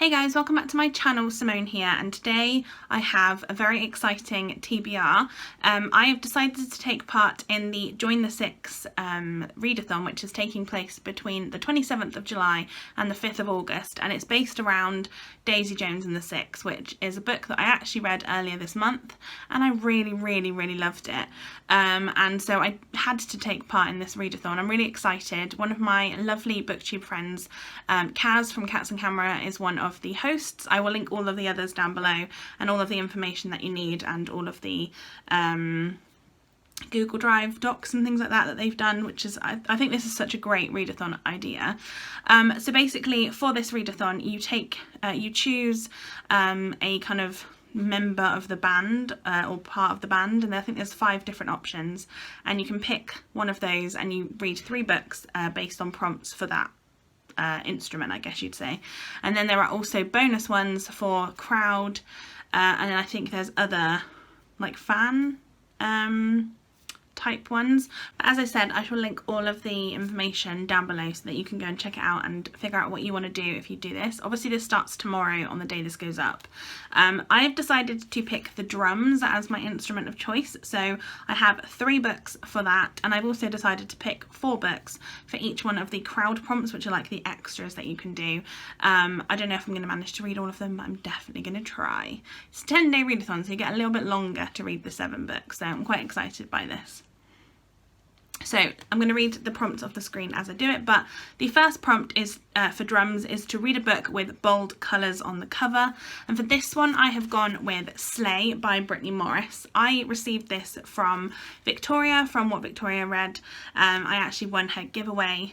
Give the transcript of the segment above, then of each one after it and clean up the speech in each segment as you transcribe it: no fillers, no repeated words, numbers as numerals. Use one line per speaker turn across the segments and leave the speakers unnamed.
Hey guys, welcome back to my channel. Simone here, and today I have a very exciting TBR. I have decided to take part in the Join the Six readathon, which is taking place between the 27th of July and the 5th of August, and it's based around Daisy Jones and the Six, which is a book that I actually read earlier this month, and I really loved it. And so I had to take part in this readathon. I'm really excited. One of my lovely booktube friends, Kaz from Cats and Camera, is one of the hosts. I will link all of the others down below and all of the information that you need and all of the Google Drive docs and things like that they've done, which is, I think this is such a great readathon idea. So basically for this readathon you choose a kind of member of the band or part of the band, and I think there's 5 different options, and you can pick one of those and you read 3 books based on prompts for that instrument, I guess you'd say. And then there are also bonus ones for crowd, and then I think there's other like fan type ones. But as I said, I shall link all of the information down below so that you can go and check it out and figure out what you want to do if you do this. Obviously this starts tomorrow on the day this goes up. I have decided to pick the drums as my instrument of choice, so I have 3 books for that, and I've also decided to pick 4 books for each one of the crowd prompts, which are like the extras that you can do. I don't know if I'm going to manage to read all of them, but I'm definitely going to try. It's a 10-day readathon, so you get a little bit longer to read the 7 books, so I'm quite excited by this. So I'm going to read the prompts off the screen as I do it, but the first prompt is for drums is to read a book with bold colours on the cover, and for this one I have gone with Slay by Brittany Morris. I received this from Victoria, from What Victoria Read. I actually won her giveaway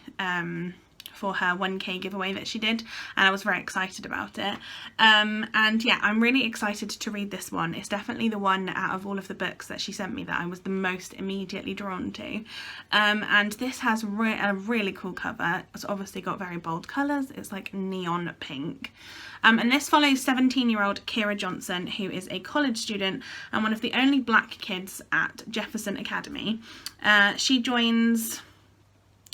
for her 1k giveaway that she did, and I was very excited about it. And yeah, I'm really excited to read this one. It's definitely the one out of all of the books that she sent me that I was the most immediately drawn to. And this has a really cool cover. It's obviously got very bold colours. It's like neon pink. And this follows 17-year-old Kira Johnson, who is a college student and one of the only black kids at Jefferson Academy. She joins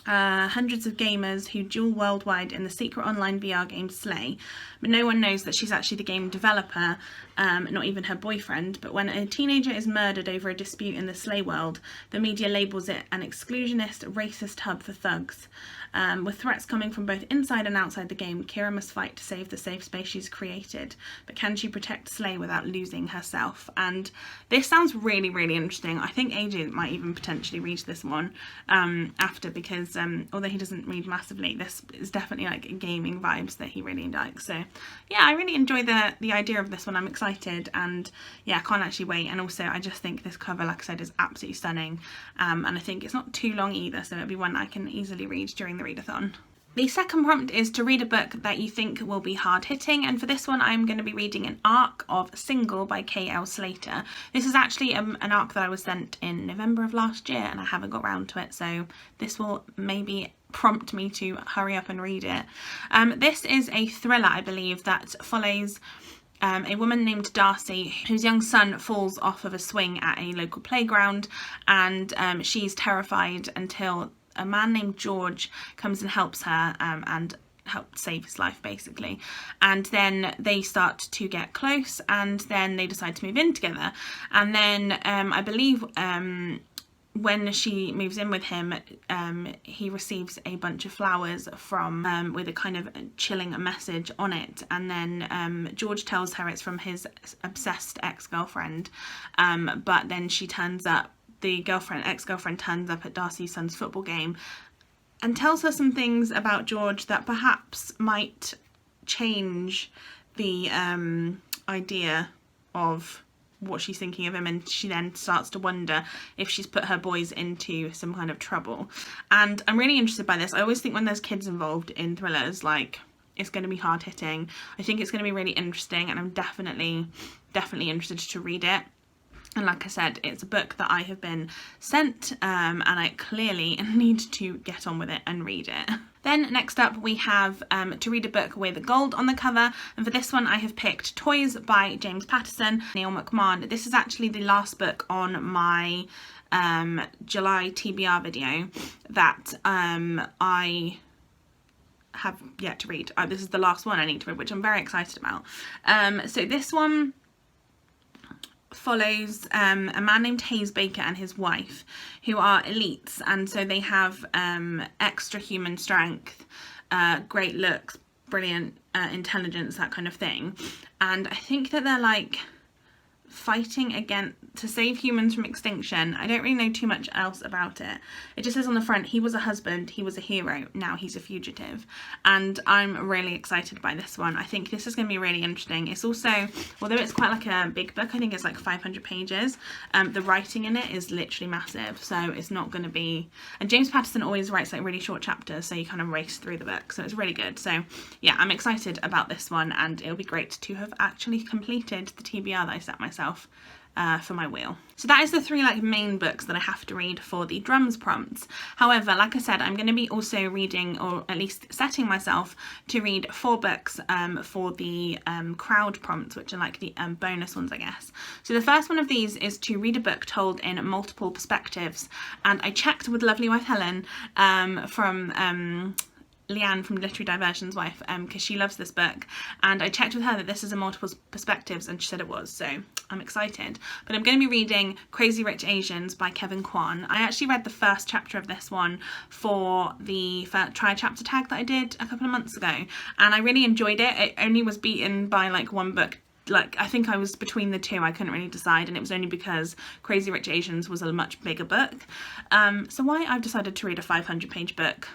hundreds of gamers who duel worldwide in the secret online VR game Slay, but no one knows that she's actually the game developer, not even her boyfriend. But when a teenager is murdered over a dispute in the Slay world, the media labels it an exclusionist, racist hub for thugs. With threats coming from both inside and outside the game, Kira must fight to save the safe space she's created. But can she protect Slay without losing herself? And this sounds really interesting. I think AJ might even potentially read this one after, because although he doesn't read massively, this is definitely like gaming vibes that he really likes. So yeah, I really enjoy the idea of this one. I'm excited, and yeah, I can't actually wait. And also I just think this cover, like I said, is absolutely stunning, and I think it's not too long either, so it'll be one I can easily read during the readathon. The second prompt is to read a book that you think will be hard-hitting, and for this one I'm going to be reading an arc of Single by K.L. Slater. This is actually an arc that I was sent in November of last year, and I haven't got round to it, so this will maybe prompt me to hurry up and read it. This is a thriller, I believe, that follows a woman named Darcy whose young son falls off of a swing at a local playground, and she's terrified until a man named George comes and helps her and help save his life basically. And then they start to get close, and then they decide to move in together. And then I believe when she moves in with him, he receives a bunch of flowers from with a kind of chilling message on it, and then George tells her it's from his obsessed ex-girlfriend, but then she turns up, the ex-girlfriend turns up at Darcy's son's football game and tells her some things about George that perhaps might change the idea of what she's thinking of him, and she then starts to wonder if she's put her boys into some kind of trouble. And I'm really interested by this. I always think when there's kids involved in thrillers, like, it's going to be hard-hitting. I think it's going to be really interesting, and I'm definitely interested to read it. And like I said, it's a book that I have been sent, and I clearly need to get on with it and read it. Then next up we have to read a book with gold on the cover, and for this one I have picked Toys by James Patterson, Neil McMahon. This is actually the last book on my July TBR video that I have yet to read. This is the last one I need to read, which I'm very excited about. So this one follows a man named Hayes Baker and his wife, who are elites, and so they have extra human strength, great looks, brilliant intelligence, that kind of thing. And I think that they're like fighting to save humans from extinction. I don't really know too much else about it. It just says on the front, he was a husband, he was a hero, now he's a fugitive. And I'm really excited by this one. I think this is going to be really interesting. It's also, although it's quite like a big book, I think it's like 500 pages, the writing in it is literally massive, so it's not going to be, and James Patterson always writes like really short chapters, so you kind of race through the book, so it's really good. So yeah, I'm excited about this one, and it'll be great to have actually completed the TBR that I set myself for my wheel. So that is the 3 like main books that I have to read for the drums prompts. However, like I said, I'm going to be also reading, or at least setting myself to read 4 books for the crowd prompts, which are like the bonus ones, I guess. So the first one of these is to read a book told in multiple perspectives, and I checked with lovely wife Helen from Leanne from Literary Diversion's wife, because she loves this book, and I checked with her that this is a multiple perspectives, and she said it was, so I'm excited. But I'm going to be reading Crazy Rich Asians by Kevin Kwan. I actually read the first chapter of this one for the try chapter tag that I did a couple of months ago, and I really enjoyed it. It only was beaten by like one book. Like, I think I was between the two, I couldn't really decide, and it was only because Crazy Rich Asians was a much bigger book. So why I've decided to read a 500-page book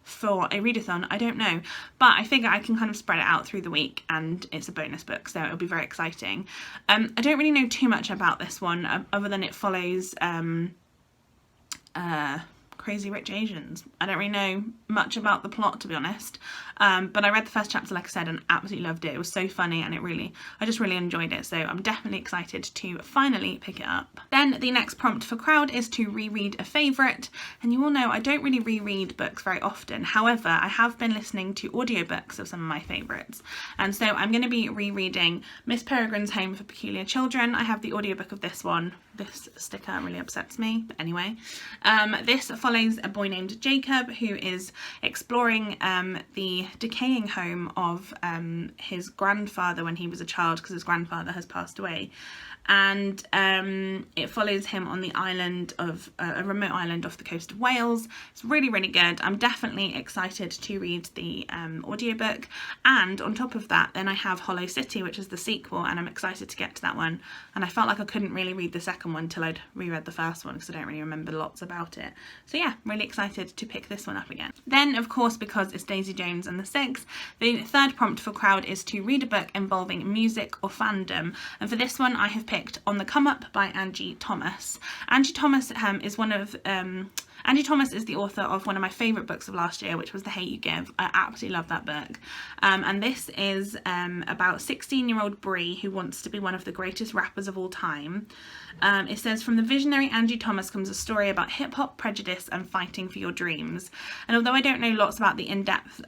for a readathon, I don't know, but I figure I can kind of spread it out through the week, and it's a bonus book, so it'll be very exciting. I don't really know too much about this one other than it follows Crazy Rich Asians. I don't really know much about the plot, to be honest, but I read the first chapter, like I said, and absolutely loved it. It was so funny, and I just really enjoyed it, so I'm definitely excited to finally pick it up. Then the next prompt for crowd is to reread a favourite, and you all know I don't really reread books very often. However, I have been listening to audiobooks of some of my favourites, and so I'm going to be rereading Miss Peregrine's Home for Peculiar Children. I have the audiobook of this one. This sticker really upsets me, but anyway. This follows a boy named Jacob who is exploring the decaying home of his grandfather when he was a child, because his grandfather has passed away. And it follows him on the island of a remote island off the coast of Wales. It's really, really good. I'm definitely excited to read the audiobook, and on top of that then I have Hollow City, which is the sequel, and I'm excited to get to that one. And I felt like I couldn't really read the second one till I'd reread the first one, because I don't really remember lots about it. So yeah, really excited to pick this one up again. Then of course, because it's Daisy Jones and the Six, the third prompt for crowd is to read a book involving music or fandom, and for this one I have picked On the Come Up by Angie Thomas. Angie Thomas is Angie Thomas is the author of one of my favourite books of last year, which was The Hate U Give. I absolutely love that book. And this is about 16-year-old Brie, who wants to be one of the greatest rappers of all time. It says, from the visionary Angie Thomas comes a story about hip-hop, prejudice and fighting for your dreams. And although I don't know lots about the in-depth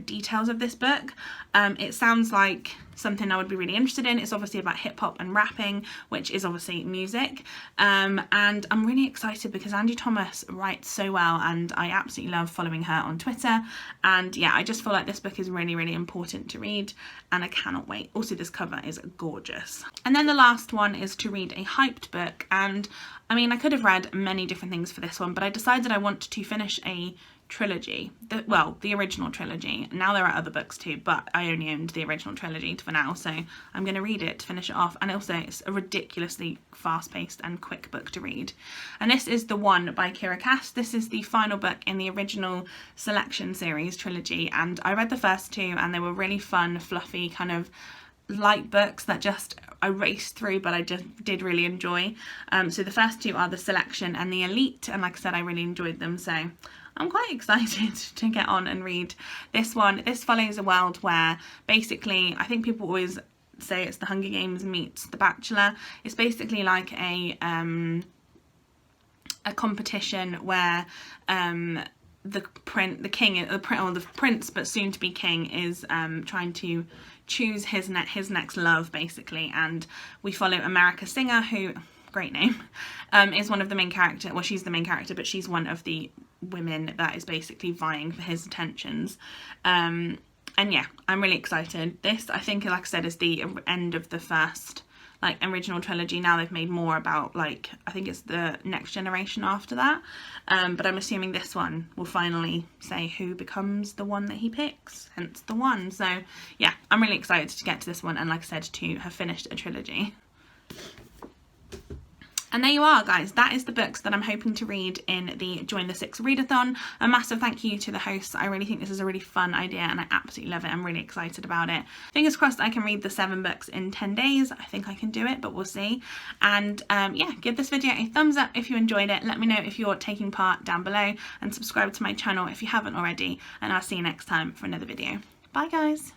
details of this book, it sounds like something I would be really interested in. It's obviously about hip hop and rapping, which is obviously music, and I'm really excited because Angie Thomas writes so well, and I absolutely love following her on Twitter. And yeah, I just feel like this book is really, really important to read, and I cannot wait. Also, this cover is gorgeous. And then the last one is to read a hyped book, and I mean, I could have read many different things for this one, but I decided I want to finish a trilogy, the original trilogy. Now there are other books too, but I only owned the original trilogy for now, so I'm going to read it to finish it off. And also, it's a ridiculously fast-paced and quick book to read. And this is The One by Kira Cass. This is the final book in the original Selection series trilogy, and I read the first two, and they were really fun, fluffy, kind of light books that just I raced through, but I just did really enjoy. So the first two are the Selection and the Elite, and like I said, I really enjoyed them, so I'm quite excited to get on and read this one. This follows a world where basically, I think people always say it's the Hunger Games meets The Bachelor. It's basically like a competition where the prince, but soon to be king, is trying to choose his next love, basically. And we follow America Singer, who, great name, is one of the main characters. Well, she's the main character, but she's one of the women that is basically vying for his attentions. And yeah, I'm really excited. This, I think, like I said, is the end of the first like original trilogy. Now they've made more about, like, I think it's the next generation after that, but I'm assuming this one will finally say who becomes the one that he picks, hence the one. So yeah, I'm really excited to get to this one, and like I said, to have finished a trilogy. And there you are, guys. That is the books that I'm hoping to read in the Join the Six readathon. A massive thank you to the hosts. I really think this is a really fun idea and I absolutely love it. I'm really excited about it. Fingers crossed I can read the 7 books in 10 days. I think I can do it, but we'll see. And yeah, give this video a thumbs up if you enjoyed it. Let me know if you're taking part down below, and subscribe to my channel if you haven't already. And I'll see you next time for another video. Bye, guys.